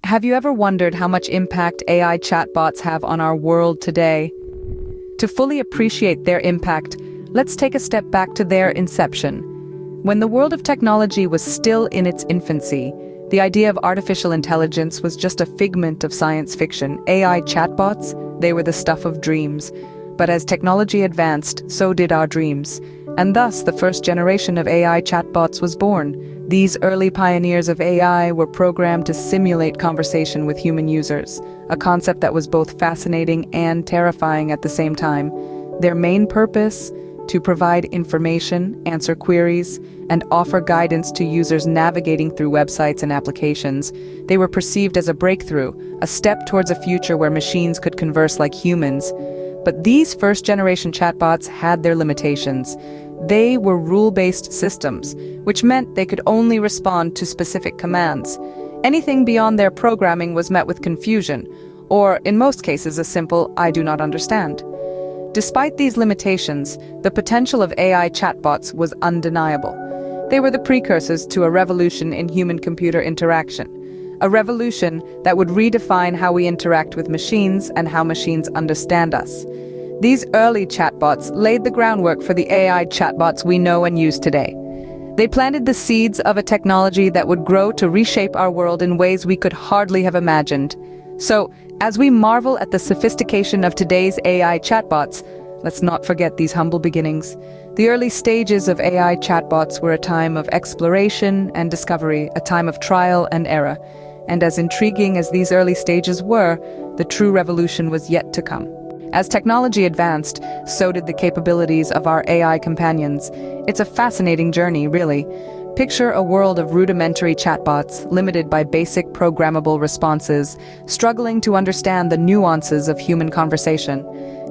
Have you ever wondered how much impact AI chatbots have on our world today? To fully appreciate their impact, let's take a step back to their inception. When the world of technology was still in its infancy, the idea of artificial intelligence was just a figment of science fiction. AI chatbots, they were the stuff of dreams. But as technology advanced, so did our dreams. And thus, the first generation of AI chatbots was born. These early pioneers of AI were programmed to simulate conversation with human users, a concept that was both fascinating and terrifying at the same time. Their main purpose? To provide information, answer queries, and offer guidance to users navigating through websites and applications. They were perceived as a breakthrough, a step towards a future where machines could converse like humans. But these first-generation chatbots had their limitations. They were rule-based systems, which meant they could only respond to specific commands. Anything beyond their programming was met with confusion, or in most cases a simple "I do not understand." Despite these limitations, the potential of AI chatbots was undeniable. They were the precursors to a revolution in human-computer interaction, a revolution that would redefine how we interact with machines and how machines understand us. These early chatbots laid the groundwork for the AI chatbots we know and use today. They planted the seeds of a technology that would grow to reshape our world in ways we could hardly have imagined. So, as we marvel at the sophistication of today's AI chatbots, let's not forget these humble beginnings. The early stages of AI chatbots were a time of exploration and discovery, a time of trial and error. And as intriguing as these early stages were, the true revolution was yet to come. As technology advanced, so did the capabilities of our AI companions. It's a fascinating journey, really. Picture a world of rudimentary chatbots, limited by basic programmable responses, struggling to understand the nuances of human conversation.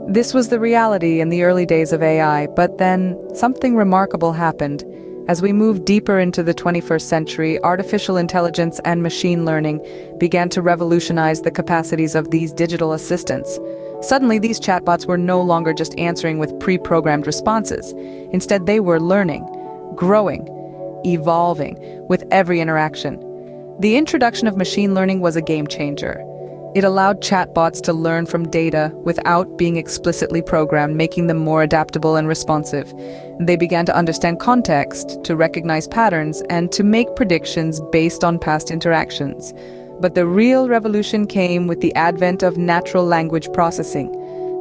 This was the reality in the early days of AI, but then something remarkable happened. As we moved deeper into the 21st century, artificial intelligence and machine learning began to revolutionize the capacities of these digital assistants. Suddenly, these chatbots were no longer just answering with pre-programmed responses. Instead, they were learning, growing, evolving with every interaction. The introduction of machine learning was a game changer. It allowed chatbots to learn from data without being explicitly programmed, making them more adaptable and responsive. They began to understand context, to recognize patterns, and to make predictions based on past interactions. But the real revolution came with the advent of natural language processing.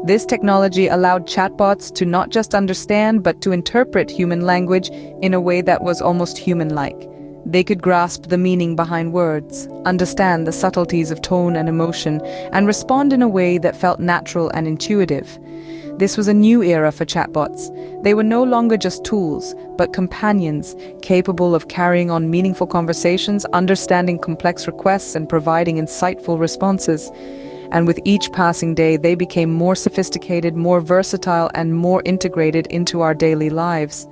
This technology allowed chatbots to not just understand, but to interpret human language in a way that was almost human-like. They could grasp the meaning behind words, understand the subtleties of tone and emotion, and respond in a way that felt natural and intuitive. This was a new era for chatbots. They were no longer just tools, but companions, capable of carrying on meaningful conversations, understanding complex requests, and providing insightful responses. And with each passing day, they became more sophisticated, more versatile, and more integrated into our daily lives.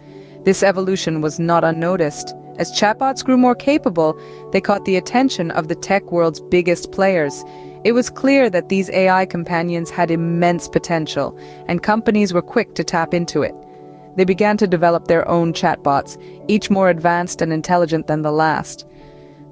This evolution was not unnoticed. As chatbots grew more capable, they caught the attention of the tech world's biggest players. It was clear that these AI companions had immense potential, and companies were quick to tap into it. They began to develop their own chatbots, each more advanced and intelligent than the last.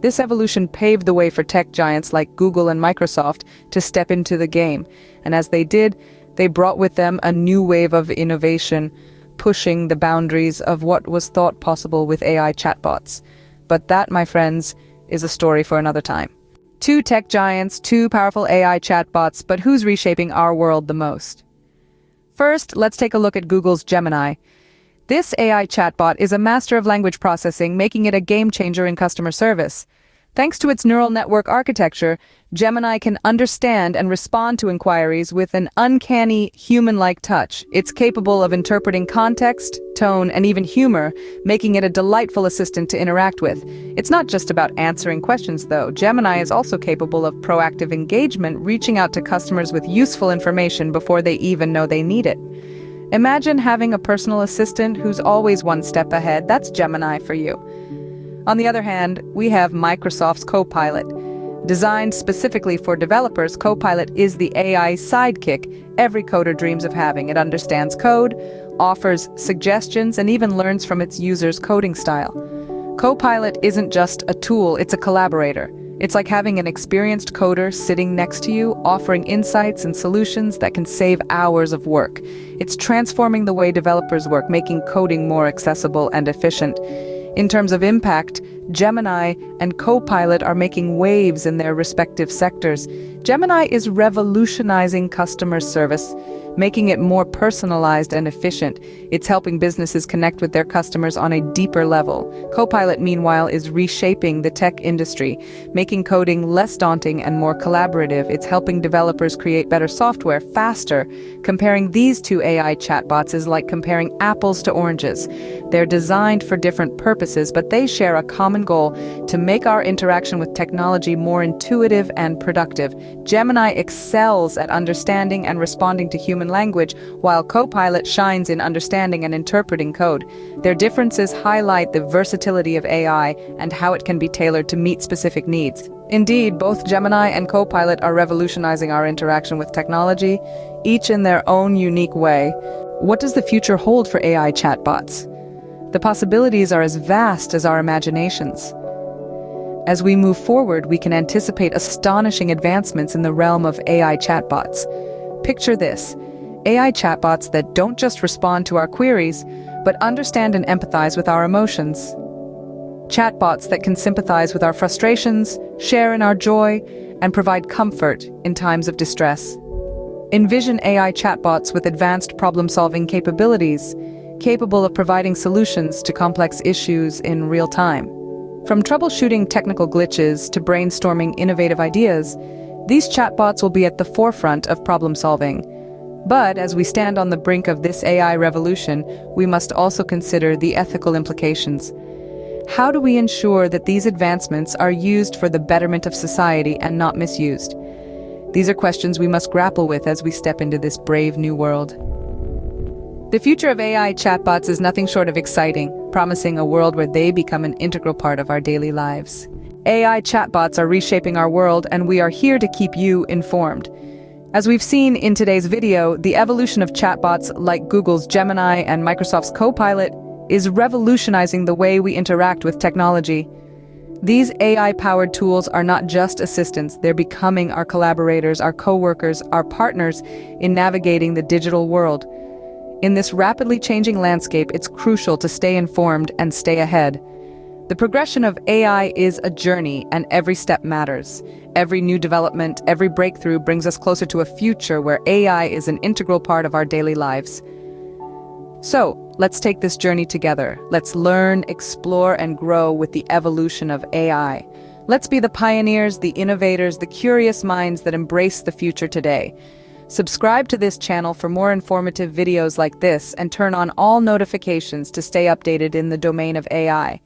This evolution paved the way for tech giants like Google and Microsoft to step into the game, and as they did, they brought with them a new wave of innovation, pushing the boundaries of what was thought possible with AI chatbots. But that, my friends, is a story for another time. Two tech giants, two powerful AI chatbots, but who's reshaping our world the most? First, let's take a look at Google's Gemini. This AI chatbot is a master of language processing, making it a game changer in customer service. Thanks to its neural network architecture, Gemini can understand and respond to inquiries with an uncanny, human-like touch. It's capable of interpreting context, tone, and even humor, making it a delightful assistant to interact with. It's not just about answering questions, though. Gemini is also capable of proactive engagement, reaching out to customers with useful information before they even know they need it. Imagine having a personal assistant who's always one step ahead. That's Gemini for you. On the other hand, we have Microsoft's Copilot. Designed specifically for developers, Copilot is the AI sidekick every coder dreams of having. It understands code, offers suggestions, and even learns from its users' coding style. Copilot isn't just a tool, it's a collaborator. It's like having an experienced coder sitting next to you, offering insights and solutions that can save hours of work. It's transforming the way developers work, making coding more accessible and efficient. In terms of impact, Gemini and Copilot are making waves in their respective sectors. Gemini is revolutionizing customer service, making it more personalized and efficient. It's helping businesses connect with their customers on a deeper level. Copilot, meanwhile, is reshaping the tech industry, making coding less daunting and more collaborative. It's helping developers create better software faster. Comparing these two AI chatbots is like comparing apples to oranges. They're designed for different purposes, but they share a common goal: to make our interaction with technology more intuitive and productive. Gemini excels at understanding and responding to human language, while Copilot shines in understanding and interpreting code. Their differences highlight the versatility of AI and how it can be tailored to meet specific needs. Indeed, both Gemini and Copilot are revolutionizing our interaction with technology, each in their own unique way. What does the future hold for AI chatbots? The possibilities are as vast as our imaginations. As we move forward, we can anticipate astonishing advancements in the realm of AI chatbots. Picture this: AI chatbots that don't just respond to our queries, but understand and empathize with our emotions. Chatbots that can sympathize with our frustrations, share in our joy, and provide comfort in times of distress. Envision AI chatbots with advanced problem-solving capabilities, capable of providing solutions to complex issues in real time. From troubleshooting technical glitches to brainstorming innovative ideas, these chatbots will be at the forefront of problem-solving. But as we stand on the brink of this AI revolution, we must also consider the ethical implications. How do we ensure that these advancements are used for the betterment of society and not misused? These are questions we must grapple with as we step into this brave new world. The future of AI chatbots is nothing short of exciting, promising a world where they become an integral part of our daily lives. AI chatbots are reshaping our world, and we are here to keep you informed. As we've seen in today's video, the evolution of chatbots like Google's Gemini and Microsoft's Copilot is revolutionizing the way we interact with technology. These AI-powered tools are not just assistants, they're becoming our collaborators, our coworkers, our partners in navigating the digital world. In this rapidly changing landscape, it's crucial to stay informed and stay ahead. The progression of AI is a journey, and every step matters. Every new development, every breakthrough brings us closer to a future where AI is an integral part of our daily lives. So, let's take this journey together. Let's learn, explore, and grow with the evolution of AI. Let's be the pioneers, the innovators, the curious minds that embrace the future today. Subscribe to this channel for more informative videos like this, and turn on all notifications to stay updated in the domain of AI.